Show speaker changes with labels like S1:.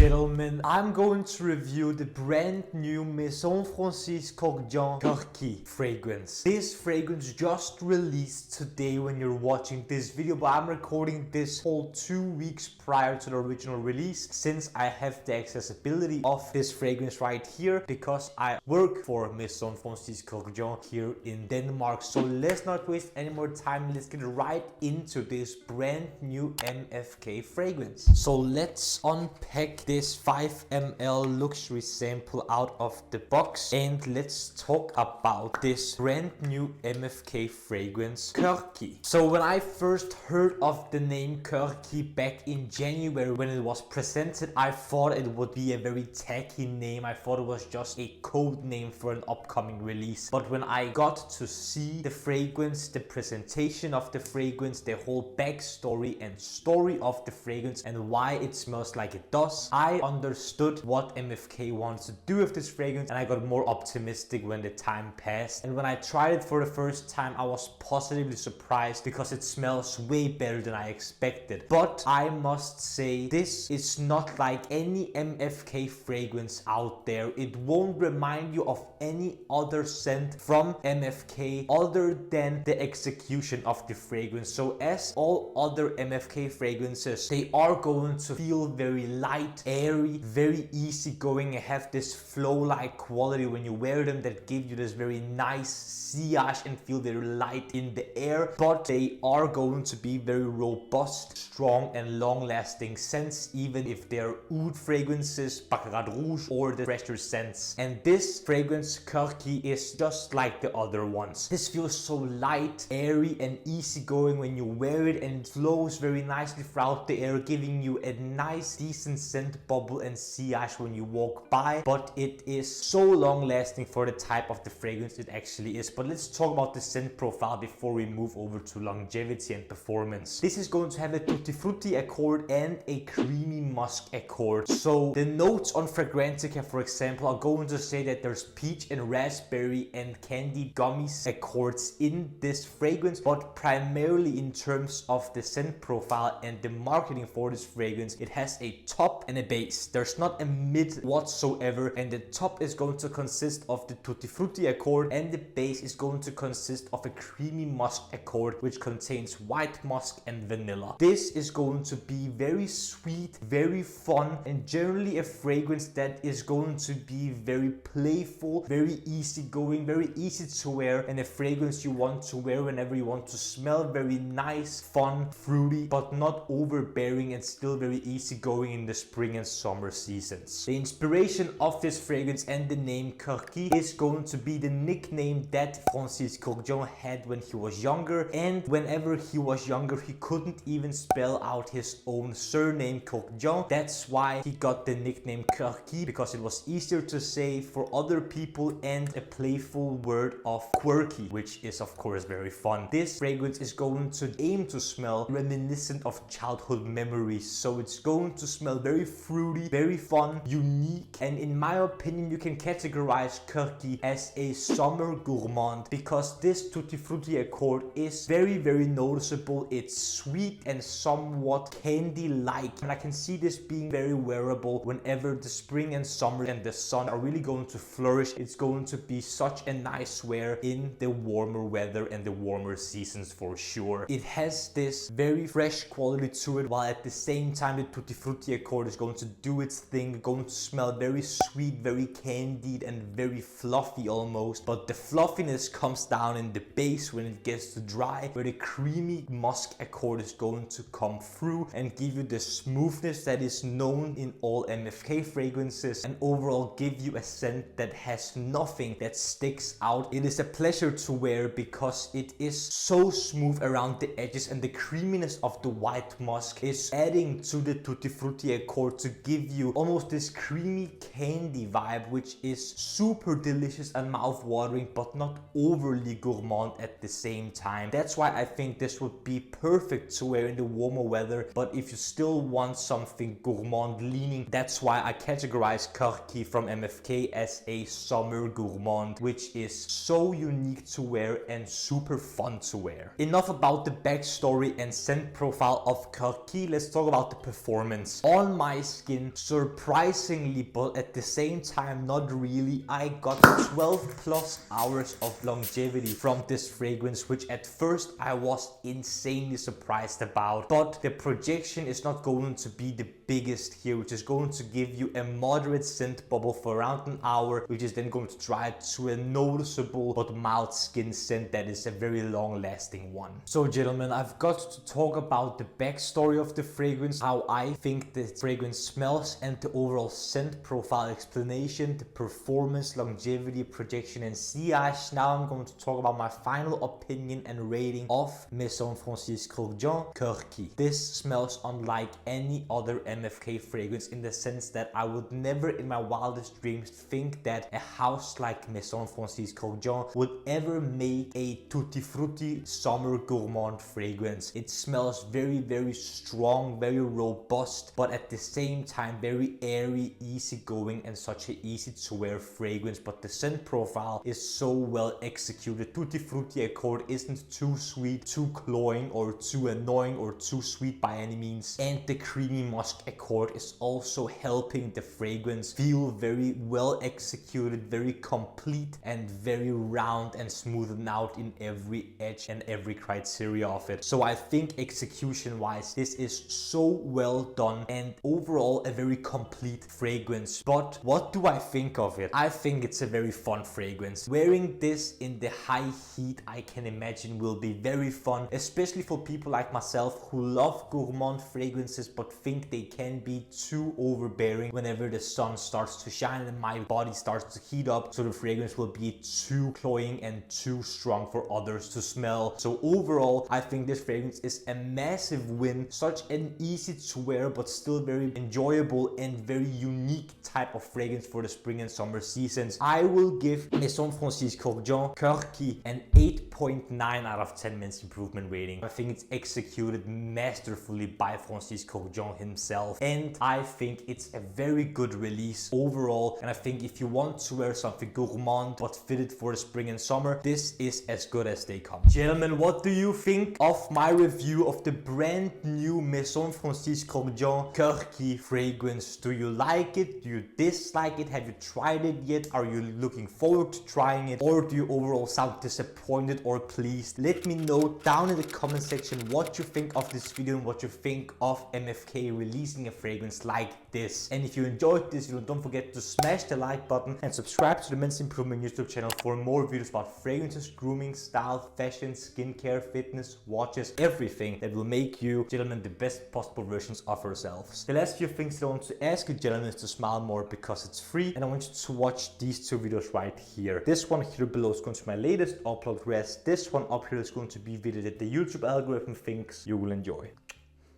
S1: gentlemen, I'm going to review the brand new Maison Francis Kurkdjian Kurky fragrance. This fragrance just released today when you're watching this video, but I'm recording this whole 2 weeks prior to the original release, since I have the accessibility of this fragrance right here because I work for Maison Francis Kurkdjian here in Denmark. So let's not waste any more time, let's get right into this brand new MFK fragrance. So let's unpack this 5 ml luxury sample out of the box and let's talk about this brand new MFK fragrance Kurky. So when I first heard of the name Kurky back in January when it was presented, I thought it would be a very tacky name. I thought it was just a code name for an upcoming release. But when I got to see the fragrance, the presentation of the fragrance, the whole backstory and story of the fragrance and why it smells like it does, I understood what MFK wants to do with this fragrance, and I got more optimistic when the time passed. And when I tried it for the first time, I was positively surprised because it smells way better than I expected. But I must say, this is not like any MFK fragrance out there. It won't remind you of any other scent from MFK other than the execution of the fragrance. So as all other MFK fragrances, they are going to feel very light, airy, very easygoing, and have this flow-like quality when you wear them that give you this very nice sillage and feel very light in the air. But they are going to be very robust, strong and long-lasting scents, even if they're oud fragrances, baccarat, rouge or the fresher scents. And this fragrance Kurky is just like the other ones. This feels so light, airy and easygoing when you wear it, and it flows very nicely throughout the air, giving you a nice decent scent bubble and sillage when you walk by. But it is so long lasting for the type of the fragrance it actually is. But let's talk about the scent profile before we move over to longevity and performance. This is going to have a tutti frutti accord and a creamy musk accord. So the notes on Fragrantica, for example, are going to say that there's peach and raspberry and candy gummies accords in this fragrance, but primarily in terms of the scent profile and the marketing for this fragrance, it has a top and a base. There's not a mid whatsoever, and the top is going to consist of the tutti frutti accord and the base is going to consist of a creamy musk accord which contains white musk and vanilla. This is going to be very sweet, very fun, and generally a fragrance that is going to be very playful, very easygoing, very easy to wear, and a fragrance you want to wear whenever you want to smell very nice, fun, fruity, but not overbearing, and still very easygoing in the spring and summer seasons. The inspiration of this fragrance and the name Kurky is going to be the nickname that Francis Kurkdjian had when he was younger, and whenever he was younger he couldn't even spell out his own surname Kurkdjian. That's why he got the nickname Kurky, because it was easier to say for other people and a playful word of quirky, which is of course very fun. This fragrance is going to aim to smell reminiscent of childhood memories, so it's going to smell very fruity, very fun, unique, and in my opinion you can categorize Kurky as a summer gourmand because this tutti frutti accord is very noticeable. It's sweet and somewhat candy-like, and I can see this being very wearable whenever the spring and summer and the sun are really going to flourish. It's going to be such a nice wear in the warmer weather and the warmer seasons for sure. It has this very fresh quality to it, while at the same time the tutti frutti accord is going to do its thing, going to smell very sweet, very candied and very fluffy almost. But the fluffiness comes down in the base when it gets to dry, where the creamy musk accord is going to come through and give you the smoothness that is known in all MFK fragrances, and overall give you a scent that has nothing that sticks out. It is a pleasure to wear because it is so smooth around the edges, and the creaminess of the white musk is adding to the tutti frutti accord to give you almost this creamy candy vibe, which is super delicious and mouth-watering but not overly gourmand at the same time. That's why I think this would be perfect to wear in the warmer weather, but if you still want something gourmand leaning, that's why I categorize Kurky from MFK as a summer gourmand, which is so unique to wear and super fun to wear. Enough about the backstory and scent profile of Kurky, let's talk about the performance. On my skin. Surprisingly, but at the same time not really, I got 12 plus hours of longevity from this fragrance, which at first I was insanely surprised about. But the projection is not going to be the biggest here, which is going to give you a moderate scent bubble for around an hour, which is then going to dry it to a noticeable but mild skin scent that is a very long lasting one. So gentlemen, I've got to talk about the backstory of the fragrance, how I think the fragrance smells, and the overall scent profile explanation, the performance, longevity, projection, and sillage. Now I'm going to talk about my final opinion and rating of Maison Francis Kurkdjian Kurky. This smells unlike any other MFK fragrance in the sense that I would never in my wildest dreams think that a house like Maison Francis Kurkdjian would ever make a tutti frutti summer gourmand fragrance. It smells very strong, very robust, but at the same time very airy, easygoing, and such an easy to wear fragrance. But the scent profile is so well executed. Tutti frutti accord isn't too sweet, too cloying, or too annoying, or too sweet by any means, and the creamy musk accord is also helping the fragrance feel very well executed, very complete, and very round and smoothed out in every edge and every criteria of it. So I think execution wise this is so well done, and overall a very complete fragrance. But what do I think of it? I think it's a very fun fragrance. Wearing this in the high heat, I can imagine, will be very fun, especially for people like myself who love gourmand fragrances but think they can be too overbearing whenever the sun starts to shine and my body starts to heat up, so the fragrance will be too cloying and too strong for others to smell. So overall I think this fragrance is a massive win. Such an easy to wear but still very enjoyable and very unique type of fragrance for the spring and summer seasons. I will give Maison Francis Kurkdjian Kurky an 8.9 out of 10 minutes improvement rating. I think it's executed masterfully by Francis Kurkdjian himself, and I think it's a very good release overall. And I think if you want to wear something gourmand but fitted for the spring and summer, this is as good as they come. Gentlemen, what do you think of my review of the brand new Maison Francis Kurkdjian Kurky fragrance? Do you like it? Do you dislike it? Have you tried it yet? Are you looking forward to trying it? Or do you overall sound disappointed or pleased? Let me know down in the comment section what you think of this video and what you think of MFK releasing a fragrance like this. And if you enjoyed this video, don't forget to smash the like button and subscribe to the Men's Improvement YouTube channel for more videos about fragrances, grooming, style, fashion, skincare, fitness, watches, everything that will make you, gentlemen, the best possible versions of yourselves. The last few things that I want to ask you, gentlemen, is to smile more because it's free, and I want you to watch these two videos right here. This one here below is going to be my latest upload, whereas this one up here is going to be video that the YouTube algorithm thinks you will enjoy.